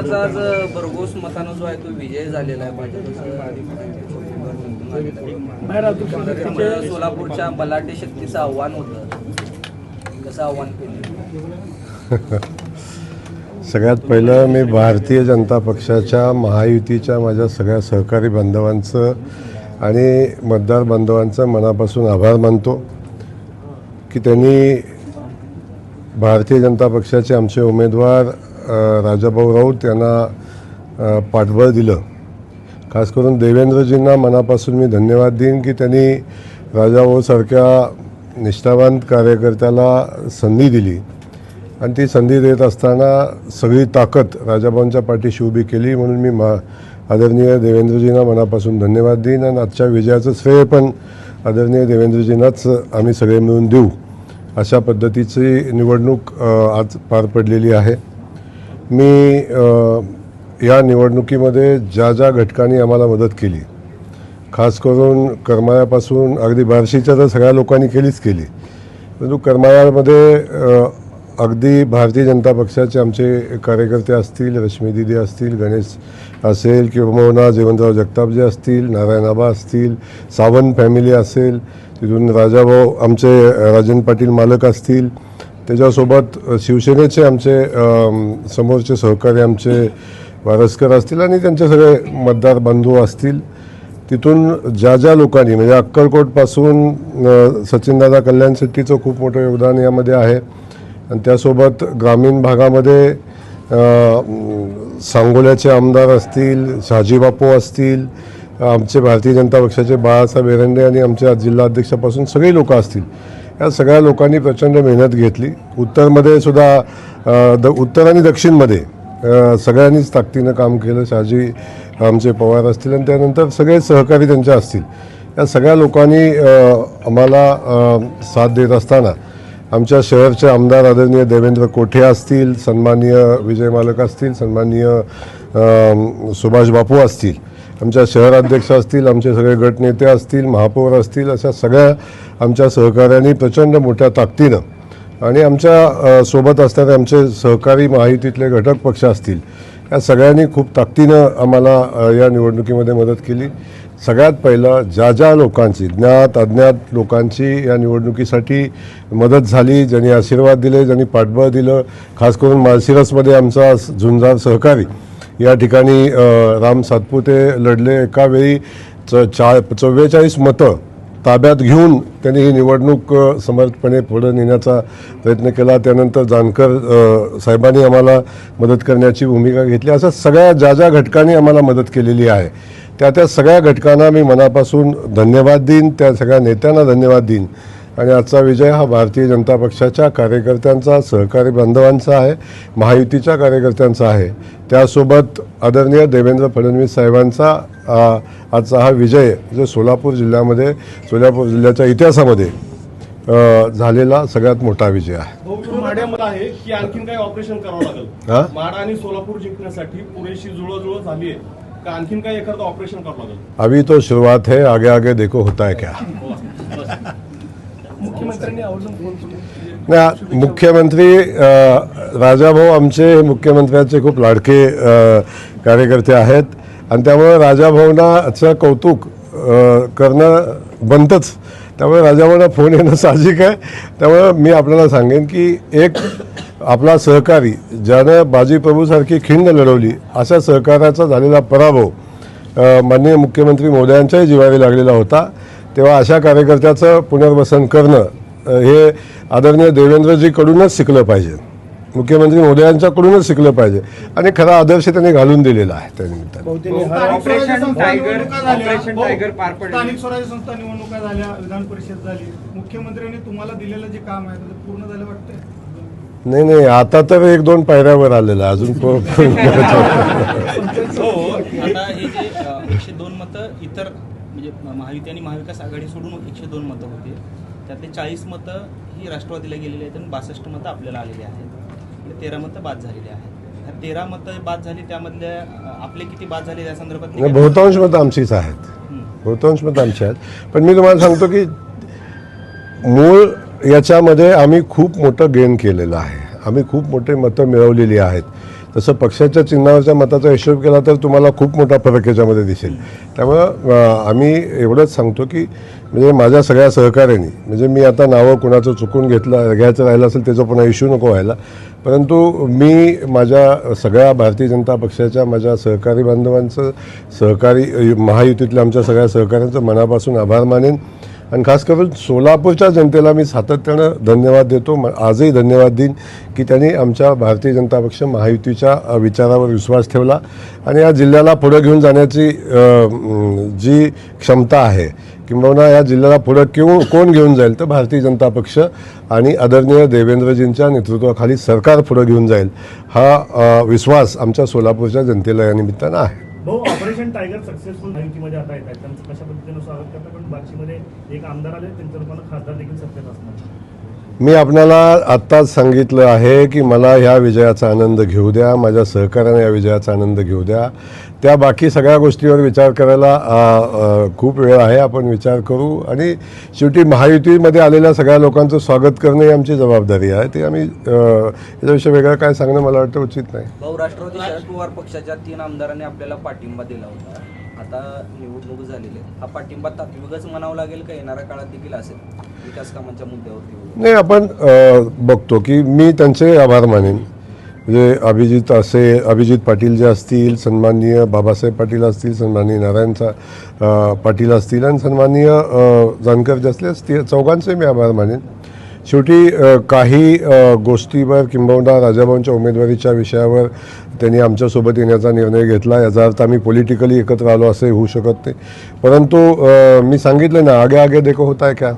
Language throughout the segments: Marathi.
भाजपचा आज भरघोस मतानं जो आहे तो विजय झालेला आहे भाजपचा। सोलापूरच्या बलाढ्य शक्तीचं आव्हान होतं, कसं आव्हान केलं? सगळ्यात पहिलं मी भारतीय जनता पक्षाच्या महायुतीच्या माझ्या सगळ्या सहकारी बांधवांचं आणि मतदार बांधवांचं मनापासून आभार मानतो की त्यांनी भारतीय जनता पक्षाचे आमचे उमेदवार राजाभाऊ राऊत यांना पाठबळ दिलं। खास करून देवेंद्रजींना मनापासून मी धन्यवाद देईन की त्यांनी राजाभाऊसारख्या निष्ठावंत कार्यकर्त्याला संधी दिली आणि ती संधी देत असताना सगळी ताकद राजाभाऊंच्या पाठीशी उभी केली, म्हणून मी आदरणीय देवेंद्रजींना मनापासून धन्यवाद देईन आणि आजच्या विजयाचं श्रेय पण आदरणीय देवेंद्रजींनाच आम्ही सगळे मिळून देऊ। अशा पद्धतीची निवडणूक आज पार पडलेली आहे। मी या निवडणुकीमध्ये ज्या ज्या घटकांनी आम्हाला मदत केली, खास करून करमाळ्यापासून अगदी बार्शीच्या तर सगळ्या लोकांनी केली, परंतु करमाळ्यामध्ये अगदी भारतीय जनता पक्षाचे आमचे कार्यकर्ते असतील, रश्मी दिदी असतील, गणेश असेल किंवा जयवंतराव जगतापजी असतील, नारायणाबा असतील, सावंत फॅमिली असेल, तिथून राजाभाऊ आमचे राजन पाटील मालक असतील, त्याच्यासोबत शिवसेनेचे आमचे समोरचे सहकारी आमचे वारसकर असतील आणि त्यांचे सगळे मतदार बंधू असतील। तिथून ज्या ज्या लोकांनी म्हणजे अक्कलकोटपासून सचिनदादा कल्याण शेट्टीचं खूप मोठं योगदान यामध्ये आहे आणि त्यासोबत ग्रामीण भागामध्ये सांगोल्याचे आमदार असतील, शहाजीबापू असतील, आमचे भारतीय जनता पक्षाचे बाळासाहेब एरंडे आणि आमच्या जिल्हाध्यक्षापासून सगळी लोक असतील, या सगळ्या लोकांनी प्रचंड मेहनत घेतली। उत्तरमध्ये सुद्धा उत्तर आणि दक्षिणमध्ये सगळ्यांनीच ताकदीनं काम केलं। शहाजी आमचे पवार असतील आणि त्यानंतर सगळे सहकारी त्यांच्या असतील, या सगळ्या लोकांनी आम्हाला साथ देत असताना आमच्या शहरचे आमदार आदरणीय देवेंद्र कोठे असतील, सन्माननीय विजय मालक असतील, सन्माननीय सुभाष बापू असतील, आमच्या शहराध्यक्ष असतील, आमचे सगळे गटनेते असतील, महापौर असतील, अशा सगळ्या आमच्या सहकाऱ्यांनी प्रचंड मोठ्या ताकदीनं आणि आमच्या सोबत असणारे आमचे सहकारी महायुतीतले घटक पक्ष असतील, या सगळ्यांनी खूप ताकदीनं आम्हाला या निवडणुकीमध्ये मदत केली। सगळ्यात पहिलं ज्या ज्या लोकांची ज्ञात अज्ञात लोकांची या निवडणुकीसाठी मदत झाली, ज्यांनी आशीर्वाद दिले, ज्यांनी पाठबळ दिलं, खास करून माळशिरसमध्ये आमचा झुंजार सहकारी या ठिकाणी राम सातपुते लढले। एका वेळी 44 मतं ताब्यात घेऊन त्यांनी ही निवडणूक समर्थपणे पुढे नेण्याचा प्रयत्न केला। त्यानंतर जानकर साहेबांनी आम्हाला मदत करण्याची भूमिका घेतली। असं सगळ्या ज्या ज्या घटकांनी आम्हाला मदत केलेली आहे त्या सगळ्या घटकांना मी मनापासून धन्यवाद देईन, त्या सगळ्या नेत्यांना धन्यवाद देईन आणि आजचा विजय हा भारतीय जनता पक्षाच्या कार्यकर्त्यांचा, सहकारी बांधवांचा आहे, महायुतीच्या कार्यकर्त्यांचा आहे। त्यासोबत आदरणीय देवेंद्र फडणवीस साहेबांचा आजचा हा विजय जो सोलापूर जिल्ह्याच्या इतिहासामध्ये झालेला सगळ्यात मोठा विजय आहे। की आणखीन काही ऑपरेशन करावं लागेल माढा आणि सोलापूर जिंकण्यासाठी? पुरेशी जुळवाजुळव झाली आहे का? आणखीन काही एखादं ऑपरेशन करावं लागेल? अभी तो शुरुआत है, आगे आगे देखो होता है क्या। मुख्यमंत्री राजाभाऊ आमचे मुख्यमंत्र्यांचे खूप लाडके कार्यकर्ते आहेत आणि त्यामुळे राजाभाऊंचं कौतुक करणं बनतंच, त्यामुळे राजाभाऊंना फोन येणं साहजिक आहे। त्यामुळे मी आपल्याला सांगेन की एक आपला सहकारी ज्यानं बाजीप्रभूसारखी खिंड लढवली, अशा सहकार्याचा झालेला पराभव माननीय मुख्यमंत्री महोदयांच्याही जिव्हारी लागलेला होता, तेव्हा अशा कार्यकर्त्याचं पुनर्वसन करणं हे आदरणीय देवेंद्रजीकडूनच शिकलं पाहिजे, मुख्यमंत्री महोदयांच्याकडूनच शिकलं पाहिजे आणि खरा आदर्श त्यांनी घालून दिलेला आहे। त्या निमित्ताने स्थानिक स्वराज्य संस्था निवडणुका झाल्या, विधान परिषद झाली, मुख्यमंत्र्यांनी तुम्हाला दिलेलं जे काम आहे ते पूर्ण झालं वाटतंय? नाही, आता तर 1-2 पायऱ्यावर आलेला, अजून आता हे जे 102 मतं इतर म्हणजे महायुती आणि महाविकास आघाडी सोडून 102 मतं होते, त्यातले 40 मतं ही राष्ट्रवादीला गेलेली आहेत आणि 62 मतं आपल्याला आलेली आहेत, 13 मतं बाद झालेली आहेत। 13 मतं बाद झाली, त्यामधल्या आपले किती बाद झाले या संदर्भात? बहुतांश मतं आमचीच आहेत, बहुतांश मतं आमची आहेत। पण मी तुम्हाला सांगतो की मूळ याच्यामध्ये आम्ही खूप मोठं गेन केलेलं आहे, आम्ही खूप मोठे मतं मिळवलेली आहेत। तसं पक्षाच्या चिन्हावरच्या मताचा हिशोब केला तर तुम्हाला खूप मोठा फरक याच्यामध्ये दिसेल. त्यामुळं आम्ही एवढंच सांगतो की म्हणजे माझ्या सगळ्या सहकाऱ्यांनी, म्हणजे मी आता नावं कुणाचं चुकून घ्यायचं राहिलं असेल त्याचा पुन्हा इश्यू नको व्हायला, परंतु मी माझ्या सगळ्या भारतीय जनता पक्षाच्या माझ्या सहकारी बांधवांचं, सहकारी महायुतीतल्या आमच्या सगळ्या सहकाऱ्यांचं मनापासून आभार मानेन. आणि खास करून सोलापूरच्या जनतेला मी सातत्यानं धन्यवाद देतो. आजही धन्यवाद देईन की त्यांनी आमच्या भारतीय जनता पक्ष महायुतीच्या विचारावर विश्वास ठेवला आणि या जिल्ह्याला पुढे घेऊन जाण्याची जी क्षमता आहे किंबहुना या जिल्ह्याला पुढं कोण घेऊन जाईल तर भारतीय जनता पक्ष आणि आदरणीय देवेंद्रजींच्या नेतृत्वाखाली सरकार पुढं घेऊन जाईल हा विश्वास आमच्या सोलापूरच्या जनतेला या निमित्तानं आहे. भाऊ, ऑपरेशन टायगर सक्सेसफुल माहितीमध्ये आता येत आहे, त्यांचं कशा पद्धतीनं स्वागत करतात? पण बार्शीमध्ये एक आमदार आले, त्यांच्या रूपानं खासदार देखील सत्तेत असणार. मी आपल्याला आत्ताच सांगितलं आहे की मला ह्या विजयाचा आनंद घेऊ द्या, माझ्या सहकार्याने या विजयाचा आनंद घेऊ द्या. त्या बाकी सगळ्या गोष्टीवर विचार करायला खूप वेळ आहे, आपण विचार करू. आणि शेवटी महायुतीमध्ये आलेल्या सगळ्या लोकांचं स्वागत करणं ही आमची जबाबदारी आहे. ते आम्ही याच्याविषयी वेगळं काय सांगणं मला वाटतं उचित नाही. भाऊ, राष्ट्रवादी शरद पवार पक्षाच्या 3 आमदारांनी आपल्याला पाठिंबा दिला होता. आता निवडणूक झालेली आहे, हा पाठिंबा तात्विकच म्हणावं लागेल का येणाऱ्या काळात देखील असेल विकास कामांच्या मुद्द्यावरती? नाही, आपण बघतो की मी त्यांचे आभार मानेन. म्हणजे अभिजित पाटील जे असतील, सन्माननीय बाबासाहेब पाटील असतील, सन्माननीय नारायण पाटील असतील आणि सन्माननीय जानकर जे असतील, चौघांचे मी आभार मानेन. शेवटी काही गोष्टीवर किंबहुना राजाभाऊंच्या उमेदवारीच्या विषयावर त्यांनी आमच्यासोबत येण्याचा निर्णय घेतला. याचा अर्थ आम्ही पॉलिटिकली एकत्र आलो असंही होऊ शकत नाही. परंतु मी सांगितलं ना, आगे आगे देखो होता है क्या.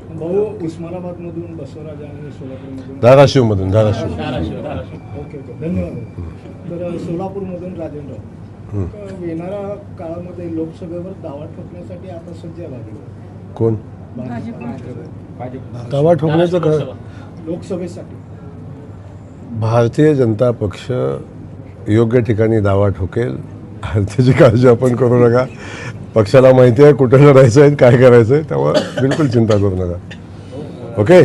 भाऊ, उस्मानाबादमधून बसवराज आणि सोलापूरमधून धाराशिवमधून ओके, धन्यवाद. तर सोलापूरमधून राजेंद्र, येणाऱ्या काळामध्ये लोकसभेवर दावा ठोकण्यासाठी आता सज्ज आहे. कोण दावा ठोकण्याचं काय? लोकसभेसाठी भारतीय जनता पक्ष योग्य ठिकाणी दावा ठोकेल, त्याची काळजी आपण करू नका. पक्षाला माहिती आहे कुठं लढायचं आहे, काय करायचं आहे, त्यामुळे बिलकुल चिंता करू नका. ओके.